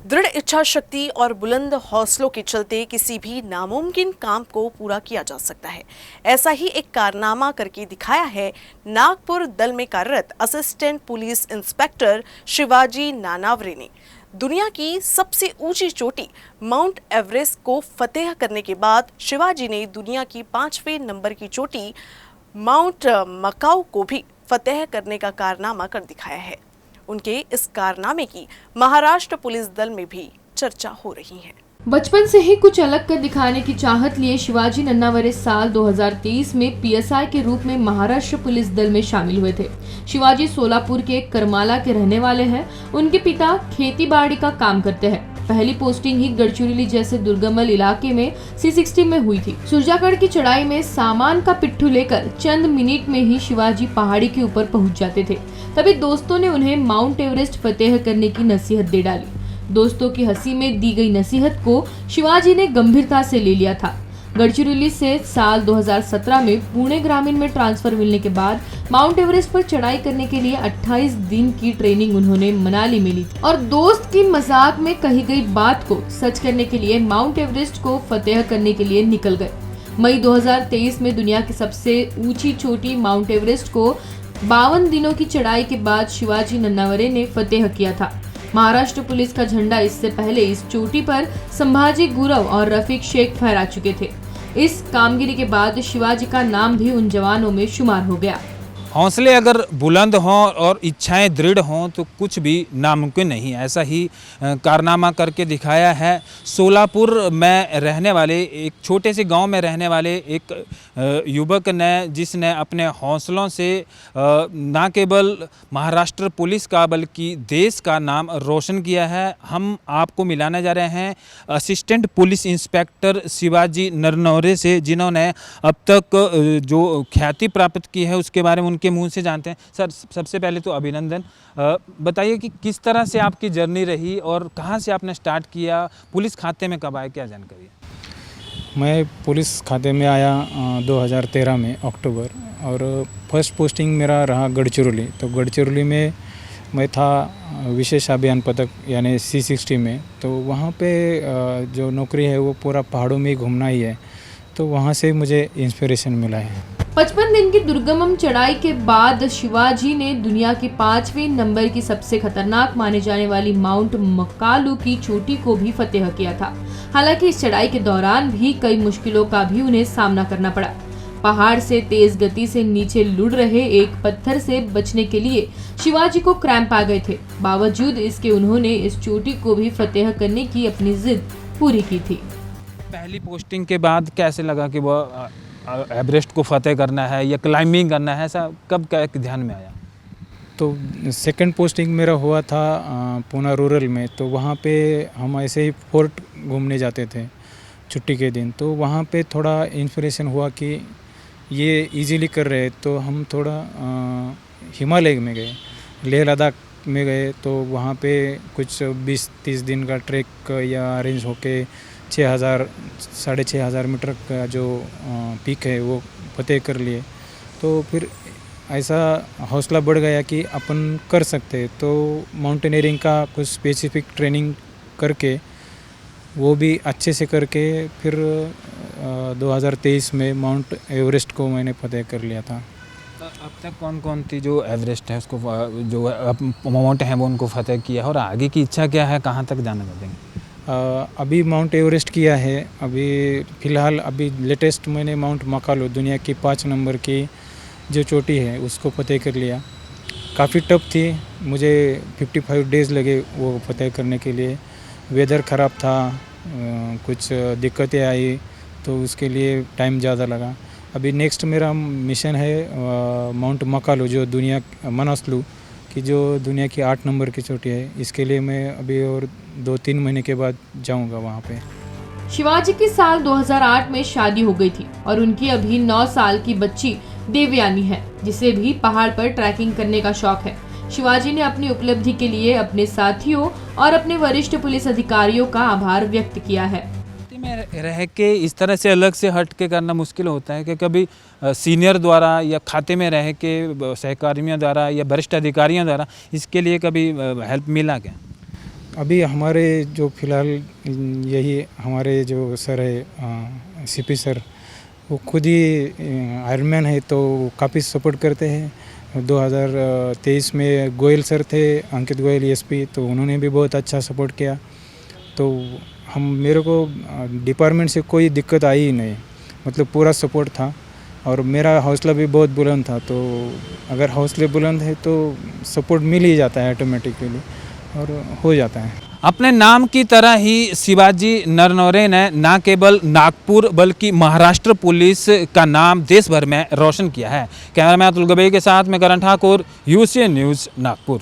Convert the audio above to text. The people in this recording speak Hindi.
दृढ़ इच्छा शक्ति और बुलंद हौसलों के चलते किसी भी नामुमकिन काम को पूरा किया जा सकता है। ऐसा ही एक कारनामा करके दिखाया है नागपुर दल में कार्यरत असिस्टेंट पुलिस इंस्पेक्टर शिवाजी नानावरे ने। दुनिया की सबसे ऊंची चोटी माउंट एवरेस्ट को फतेह करने के बाद शिवाजी ने दुनिया की 5वें नंबर की चोटी माउंट मकाऊ को भी फतेह करने का कारनामा कर दिखाया है। उनके इस कारनामे की महाराष्ट्र पुलिस दल में भी चर्चा हो रही है। बचपन से ही कुछ अलग कर दिखाने की चाहत लिए शिवाजी नन्नावरे साल 2023 में पीएसआई के रूप में महाराष्ट्र पुलिस दल में शामिल हुए थे। शिवाजी सोलापुर के करमाला के रहने वाले हैं। उनके पिता खेती बाड़ी का काम करते हैं। पहली पोस्टिंग ही गढ़चिरौली जैसे दुर्गम इलाके में C60 में हुई थी। सुरजागढ़ की चढ़ाई में सामान का पिट्ठू लेकर चंद मिनट में ही शिवाजी पहाड़ी के ऊपर पहुंच जाते थे। तभी दोस्तों ने उन्हें माउंट एवरेस्ट फतेह करने की नसीहत दे डाली। दोस्तों की हंसी में दी गई नसीहत को शिवाजी ने गंभीरता से ले लिया था। गढ़चिरौली से साल 2017 में पुणे ग्रामीण में ट्रांसफर मिलने के बाद माउंट एवरेस्ट पर चढ़ाई करने के लिए 28 दिन की ट्रेनिंग उन्होंने मनाली में ली थी और दोस्त की मजाक में कही गई बात को सच करने के लिए माउंट एवरेस्ट को फतेह करने के लिए निकल गए। मई 2023 में दुनिया की सबसे ऊंची चोटी माउंट एवरेस्ट को 52 दिनों की चढ़ाई के बाद शिवाजी नन्नावरे ने फतेह किया था। महाराष्ट्र पुलिस का झंडा इससे पहले इस चोटी पर संभाजी गुरव और रफीक शेख फहरा चुके थे। इस कामगिरी के बाद शिवाजी का नाम भी उन जवानों में शुमार हो गया। हौसले अगर बुलंद हों और इच्छाएं दृढ़ हों तो कुछ भी नामुमकिन नहीं। ऐसा ही कारनामा करके दिखाया है सोलापुर में रहने वाले एक छोटे से गांव में रहने वाले एक युवक ने, जिसने अपने हौसलों से न केवल महाराष्ट्र पुलिस का बल्कि देश का नाम रोशन किया है। हम आपको मिलाने जा रहे हैं assistant police inspector Shivaji Nannaware से, जिन्होंने अब तक जो ख्याति प्राप्त की है उसके बारे में उनके मुंह से जानते हैं। सर, सबसे पहले तो अभिनंदन। बताइए कि किस तरह से आपकी जर्नी रही और कहां से आपने स्टार्ट किया, पुलिस खाते में कब आए, क्या जानकारी है? मैं पुलिस खाते में आया 2013 में अक्टूबर, और फर्स्ट पोस्टिंग मेरा रहा गढ़चिरौली। तो गढ़चिरौली में मैं था विशेष अभियान पदक यानी C60 में। तो वहाँ पे जो नौकरी है वो पूरा पहाड़ों में ही घूमना ही है। तो वहाँ से मुझे इंस्पिरेशन मिला है। 55 दिन की दुर्गम चढ़ाई के बाद शिवाजी ने दुनिया की 5वें नंबर की सबसे खतरनाक माने जाने वाली माउंट मकालू की चोटी को भी फतेह किया था। हालांकि इस चढ़ाई के दौरान भी कई मुश्किलों का भी उन्हें सामना करना पड़ा। पहाड़ से तेज गति से नीचे लुढ़ रहे एक पत्थर से बचने के लिए शिवाजी को क्रैम्प आ गए थे। बावजूद इसके उन्होंने इस चोटी को भी फतेह करने की अपनी जिद पूरी की थी। पहली पोस्टिंग के बाद कैसे लगा कि वो एवरेस्ट को फतेह करना है या क्लाइंबिंग करना है, ऐसा कब क्या ध्यान में आया? तो सेकंड पोस्टिंग मेरा हुआ था पूना रूरल में। तो वहाँ पे हम ऐसे ही फोर्ट घूमने जाते थे छुट्टी के दिन। तो वहाँ पे थोड़ा इंस्पिरेशन हुआ कि ये इजीली कर रहे, तो हम थोड़ा हिमालय में गए, लेह लद्दाख में गए। तो वहाँ पे कुछ 20-30 दिन का ट्रैक या अरेंज होके 6,000-6,500 मीटर का जो पीक है वो फतेह कर लिए। तो फिर ऐसा हौसला बढ़ गया कि अपन कर सकते। तो माउंटेनियरिंग का कुछ स्पेसिफिक ट्रेनिंग करके वो भी अच्छे से करके फिर 2023 में माउंट एवरेस्ट को मैंने फतेह कर लिया था। अब तक कौन कौन थी जो एवरेस्ट है उसको, जो माउंट है वो उनको फतेह किया है, और आगे की इच्छा क्या है, कहाँ तक जाना चाहते? अभी माउंट एवरेस्ट किया है। अभी फ़िलहाल अभी लेटेस्ट मैंने माउंट मकालू दुनिया की 5 नंबर की जो चोटी है उसको फतेह कर लिया। काफ़ी टफ थी, मुझे 55 डेज़ लगे वो फतेह करने के लिए। वेदर ख़राब था, कुछ दिक्कतें आई, तो उसके लिए टाइम ज़्यादा लगा। अभी नेक्स्ट मेरा मिशन है माउंट मकालू, जो दुनिया मनासलू कि जो दुनिया की 8 नंबर की चोटी है। इसके लिए मैं अभी और 2-3 महीने के बाद जाऊंगा वहाँ पे। शिवाजी की साल 2008 में शादी हो गई थी और उनकी अभी 9 साल की बच्ची देवयानी है, जिसे भी पहाड़ पर ट्रैकिंग करने का शौक है। शिवाजी ने अपनी उपलब्धि के लिए अपने साथियों और अपने वरिष्ठ पुलिस अधिकारियों का आभार व्यक्त किया है। में रह के इस तरह से अलग से हट के करना मुश्किल होता है कि कभी सीनियर द्वारा या खाते में रह के सहकर्मियों द्वारा या वरिष्ठ अधिकारियों द्वारा इसके लिए कभी हेल्प मिला क्या? अभी हमारे जो फिलहाल यही हमारे जो सर है सीपी सर, वो खुद ही आयरनमैन है, तो काफ़ी सपोर्ट करते हैं। 2023 में गोयल सर थे, अंकित गोयल एसपी, तो उन्होंने भी बहुत अच्छा सपोर्ट किया। तो मेरे को डिपार्टमेंट से कोई दिक्कत आई ही नहीं, मतलब पूरा सपोर्ट था और मेरा हौसला भी बहुत बुलंद था। तो अगर हौसले बुलंद है तो सपोर्ट मिल ही जाता है ऑटोमेटिकली और हो जाता है। अपने नाम की तरह ही शिवाजी नरनौरे ने न केवल नागपुर बल्कि महाराष्ट्र पुलिस का नाम देश भर में रोशन किया है। कैमरामैन अतुल गबई के साथ में करण ठाकुर, यूसीएन न्यूज़, नागपुर।